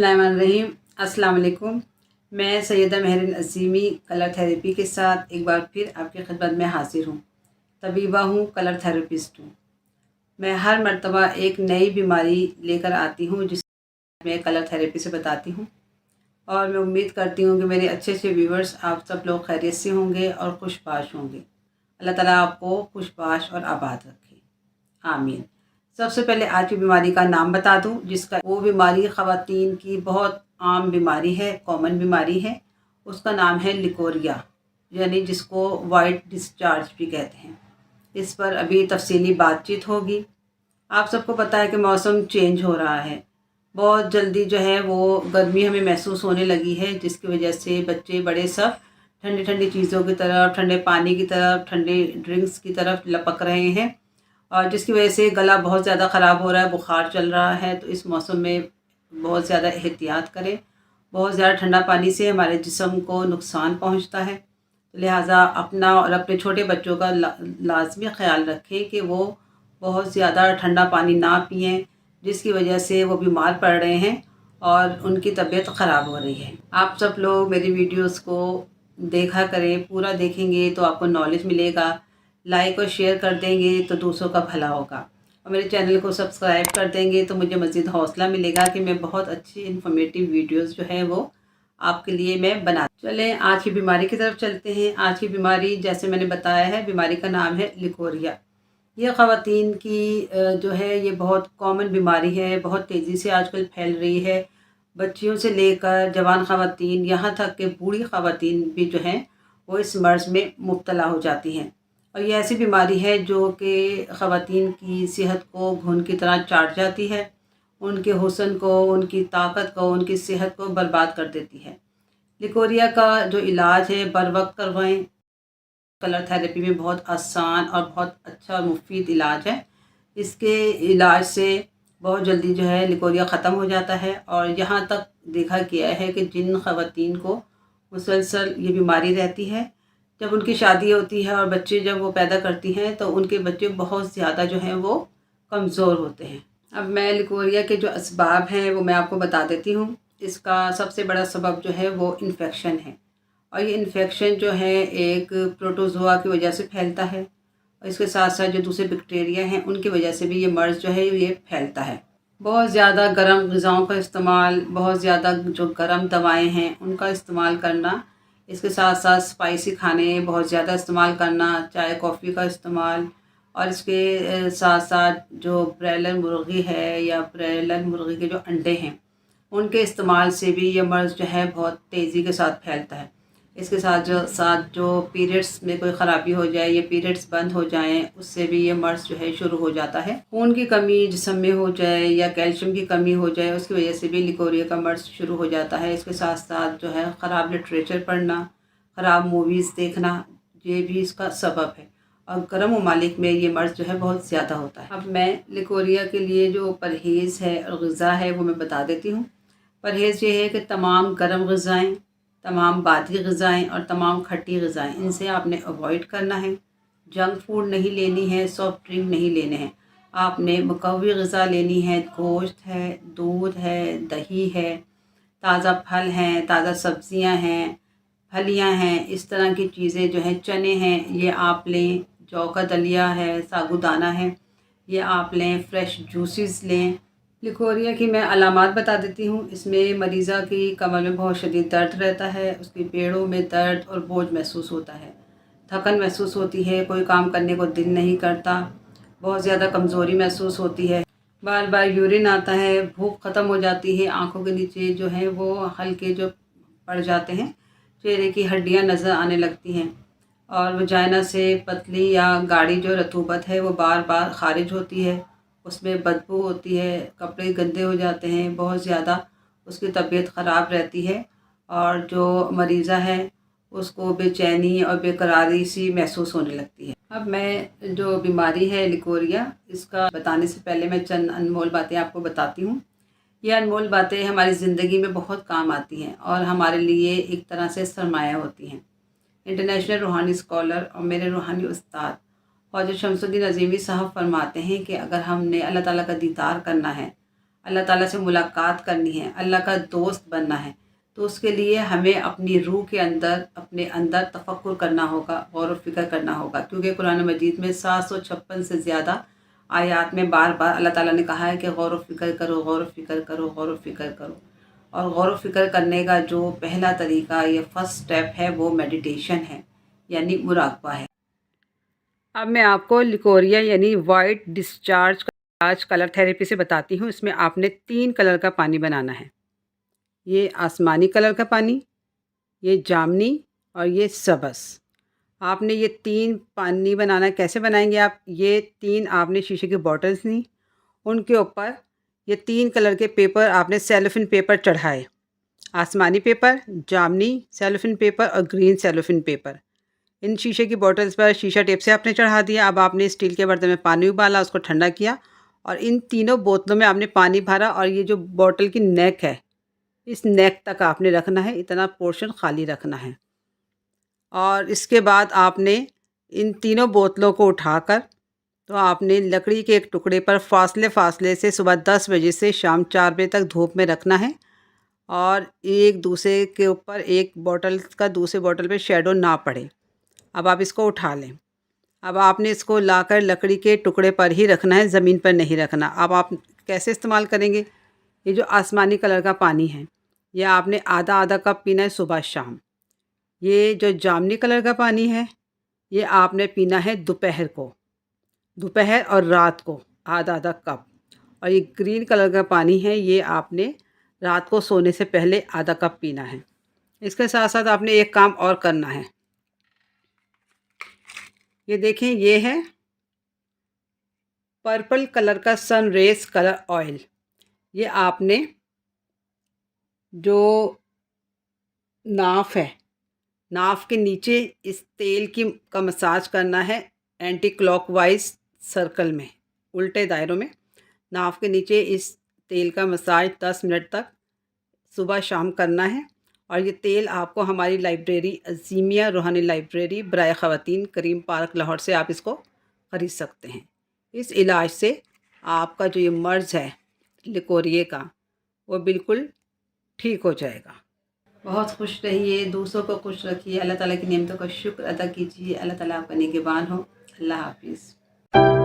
बिस्मिल्लाहिर्रहमानिर्रहीम। अस्सलाम वालेकुम। मैं सैयदा महरीन अज़ीमी कलर थेरेपी के साथ एक बार फिर आपकी खिदमत में हाज़िर हूँ। तबीबा हूँ, कलर थेरेपिस्ट हूँ। मैं हर मर्तबा एक नई बीमारी लेकर आती हूँ जिसे मैं कलर थेरेपी से बताती हूँ, और मैं उम्मीद करती हूँ कि मेरे अच्छे अच्छे व्यूवर्स आप सब लोग खैरियत से होंगे और खुशबाश होंगे। अल्लाह ताला आपको खुशबाश और आबाद रखे, आमीन। सबसे पहले आज की बीमारी का नाम बता दूं, जिसका वो बीमारी ख़वातीन की बहुत आम बीमारी है, कॉमन बीमारी है। उसका नाम है लिकोरिया, यानी जिसको वाइट डिस्चार्ज भी कहते हैं। इस पर अभी तफसीली बातचीत होगी। आप सबको पता है कि मौसम चेंज हो रहा है, बहुत जल्दी जो है वो गर्मी हमें महसूस होने लगी है, जिसकी वजह से बच्चे बड़े सब ठंडी ठंडी चीज़ों की तरफ, ठंडे पानी की तरफ, ठंडे ड्रिंक्स की तरफ लपक रहे हैं, और जिसकी वजह से गला बहुत ज़्यादा ख़राब हो रहा है, बुखार चल रहा है। तो इस मौसम में बहुत ज़्यादा एहतियात करें। बहुत ज़्यादा ठंडा पानी से हमारे जिस्म को नुकसान पहुंचता है, तो लिहाजा अपना और अपने छोटे बच्चों का लाजमी ख़्याल रखें कि वो बहुत ज़्यादा ठंडा पानी ना पिएं, जिसकी वजह से वो बीमार पड़ रहे हैं और उनकी तबीयत ख़राब हो रही है। आप सब लोग मेरी वीडियोस को देखा करें, पूरा देखेंगे तो आपको नॉलेज मिलेगा। लाइक और शेयर कर देंगे तो दूसरों का भला होगा, और मेरे चैनल को सब्सक्राइब कर देंगे तो मुझे मज़ीद हौसला मिलेगा कि मैं बहुत अच्छी इन्फॉर्मेटिव वीडियोस जो है वो आपके लिए मैं बना। चलें आज की बीमारी की तरफ चलते हैं। आज की बीमारी, जैसे मैंने बताया है, बीमारी का नाम है लिकोरिया। ये ख़वातीन की जो है ये बहुत कॉमन बीमारी है, बहुत तेज़ी से आजकल फैल रही है। बच्चियों से लेकर जवान ख़वातीन, यहाँ तक कि बूढ़ी ख़वातीन भी जो हैं वो इस मर्ज़ में मुब्तला हो जाती हैं। और ये ऐसी बीमारी है जो कि ख़वातीन की सेहत को घुन की तरह चाट जाती है, उनके हुस्न को, उनकी ताकत को, उनकी सेहत को बर्बाद कर देती है। लिकोरिया का जो इलाज है बर वक्त करवाएँ। कलर थेरेपी में बहुत आसान और बहुत अच्छा और मुफीद इलाज है। इसके इलाज से बहुत जल्दी जो है लिकोरिया ख़त्म हो जाता है, और यहाँ तक देखा गया है कि जिन ख़वातीन को मुसलसल ये बीमारी रहती है, जब उनकी शादी होती है और बच्चे जब वो पैदा करती हैं तो उनके बच्चे बहुत ज़्यादा जो हैं वो कमज़ोर होते हैं। अब मैं लिकोरिया के जो असबाब हैं वो मैं आपको बता देती हूँ। इसका सबसे बड़ा सबब जो है वो इन्फेक्शन है, और ये इन्फेक्शन जो है एक प्रोटोज़ोआ की वजह से फैलता है, और इसके साथ साथ जो दूसरे बैक्टीरिया हैं उनकी वजह से भी ये मर्ज़ जो है ये फैलता है। बहुत ज़्यादा गर्म ग़िज़ाओं का इस्तेमाल, बहुत ज़्यादा जो गर्म दवाएं हैं उनका इस्तेमाल करना, इसके साथ साथ स्पाइसी खाने बहुत ज़्यादा इस्तेमाल करना, चाय कॉफ़ी का इस्तेमाल, और इसके साथ साथ जो ब्रॉयलर मुर्गी है या ब्रॉयलर मुर्गी के जो अंडे हैं उनके इस्तेमाल से भी ये मर्ज़ जो है बहुत तेज़ी के साथ फैलता है। इसके साथ जो पीरियड्स में कोई ख़राबी हो जाए या पीरियड्स बंद हो जाएं, उससे भी ये मर्ज़ जो है शुरू हो जाता है। खून की कमी जिस्म में हो जाए या कैल्शियम की कमी हो जाए, उसकी वजह से भी लिकोरिया का मर्ज़ शुरू हो जाता है। इसके साथ साथ जो है ख़राब लिटरेचर पढ़ना, ख़राब मूवीज़ देखना, ये भी इसका सबब है, और गर्म ममालिक में ये मर्ज़ जो है बहुत ज़्यादा होता है। अब मैं लिकोरिया के लिए जो परहेज़ है और ग़िज़ा है वो मैं बता देती हूँ। परहेज़ ये है कि तमाम गर्म ग़िज़ाएँ, तमाम बादी ग़िज़ाएँ और तमाम खट्टी ग़िज़ाएँ, इनसे आपने अवॉइड करना है। जंक फूड नहीं लेनी है, सॉफ्ट ड्रिंक नहीं लेने हैं। आपने मुक़व्वी ग़िज़ा लेनी है, गोश्त है, दूध है, दही है, ताज़ा फल हैं, ताज़ा सब्ज़ियाँ हैं, फलियाँ हैं, इस तरह की चीज़ें जो हैं, चने हैं, ये आप लें। जौ का दलिया है, साबूदाना है, ये आप लें। फ्रेश जूसेस लें। लिकोरिया की मैं अलामात बता देती हूँ। इसमें मरीज़ा की कमर में बहुत शदीद दर्द रहता है, उसकी पेड़ों में दर्द और बोझ महसूस होता है, थकन महसूस होती है, कोई काम करने को दिल नहीं करता, बहुत ज़्यादा कमज़ोरी महसूस होती है, बार बार यूरिन आता है, भूख ख़त्म हो जाती है, आँखों के नीचे जो है वो हल्के जो पड़ जाते हैं, चेहरे की हड्डियाँ नज़र आने लगती हैं, और वजाइना से पतली या गाढ़ी जो रतूबत है वो बार बार ख़ारिज होती है, उसमें बदबू होती है, कपड़े गंदे हो जाते हैं, बहुत ज़्यादा उसकी तबीयत ख़राब रहती है, और जो मरीज़ा है उसको बेचैनी और बेकरारी सी महसूस होने लगती है। अब मैं जो बीमारी है लिकोरिया, इसका बताने से पहले मैं चंद अनमोल बातें आपको बताती हूँ। ये अनमोल बातें हमारी ज़िंदगी में बहुत काम आती हैं और हमारे लिए एक तरह से सरमाया होती हैं। इंटरनेशनल रूहानी स्कॉलर और मेरे रूहानी उस्ताद ख्वाजा शमसुद्दीन अज़ीमी साहब फरमाते हैं कि अगर हमने अल्लाह ताला का दीदार करना है, अल्लाह ताला से मुलाकात करनी है, अल्लाह का दोस्त बनना है, तो उसके लिए हमें अपनी रूह के अंदर, अपने अंदर तफक्कुर करना होगा, गौर व फ़िक्र करना होगा। क्योंकि कुरान मजीद में 756 से ज़्यादा आयात में बार बार अल्लाह ताला ने कहा है कि गौर व फ़िक्र करो, गौर व फ़िक्र करो, गौर व फ़िक्र करो। और गौर व फ़िक्र करने का जो पहला तरीका या फर्स्ट स्टेप है वो मेडिटेशन है, यानी मुराक़बा है। अब मैं आपको लिकोरिया यानी वाइट डिस्चार्ज कलर थेरेपी से बताती हूँ। इसमें आपने 3 कलर का पानी बनाना है। ये आसमानी कलर का पानी, ये जामनी और ये सब्ज़। आपने ये 3 पानी बनाना है। कैसे बनाएंगे आप? ये 3 आपने शीशे की बॉटल्स ली, उनके ऊपर ये 3 कलर के पेपर आपने सेलोफिन पेपर चढ़ाए। आसमानी पेपर, जामनी सेलोफिन पेपर और ग्रीन सेलोफिन पेपर। इन शीशे की बॉटल्स पर शीशा टेप से आपने चढ़ा दिया। अब आपने स्टील के बर्तन में पानी उबाला, उसको ठंडा किया और इन तीनों बोतलों में आपने पानी भरा और ये जो बॉटल की नेक है, इस नेक तक आपने रखना है, इतना पोर्शन खाली रखना है। और इसके बाद आपने इन तीनों बोतलों को उठाकर तो आपने लकड़ी के एक टुकड़े पर फासले से सुबह 10 बजे से शाम 4 बजे तक धूप में रखना है और एक दूसरे के ऊपर एक बॉटल का दूसरे बॉटल पे शैडो ना पड़े। अब आप इसको उठा लें। अब आपने इसको लाकर लकड़ी के टुकड़े पर ही रखना है, ज़मीन पर नहीं रखना। अब आप कैसे इस्तेमाल करेंगे? ये जो आसमानी कलर का पानी है, ये आपने आधा आधा कप पीना है सुबह शाम। ये जो जामुनी कलर का पानी है, ये आपने पीना है दोपहर और रात को आधा आधा कप। और ये ग्रीन कलर का पानी है, ये आपने रात को सोने से पहले आधा कप पीना है। इसके साथ साथ आपने एक काम और करना है। ये देखें, ये है पर्पल कलर का सन रेज कलर ऑयल। ये आपने जो नाफ है, नाफ के नीचे इस तेल का मसाज करना है एंटी क्लॉकवाइज सर्कल में, उल्टे दायरों में। नाफ के नीचे इस तेल का मसाज 10 मिनट तक सुबह शाम करना है। और ये तेल आपको हमारी लाइब्रेरी अज़ीमिया रूहानी लाइब्रेरी बराए ख़वातीन करीम पार्क लाहौर से आप इसको ख़रीद सकते हैं। इस इलाज से आपका जो ये मर्ज़ है लिकोरिए का, वो बिल्कुल ठीक हो जाएगा। बहुत खुश रहिए, दूसरों को खुश रखिए, अल्लाह ताला की नेमतों का शुक्र अदा कीजिए। अल्लाह ताला आपका निगहबान हो। अल्लाह हाफ़िज़।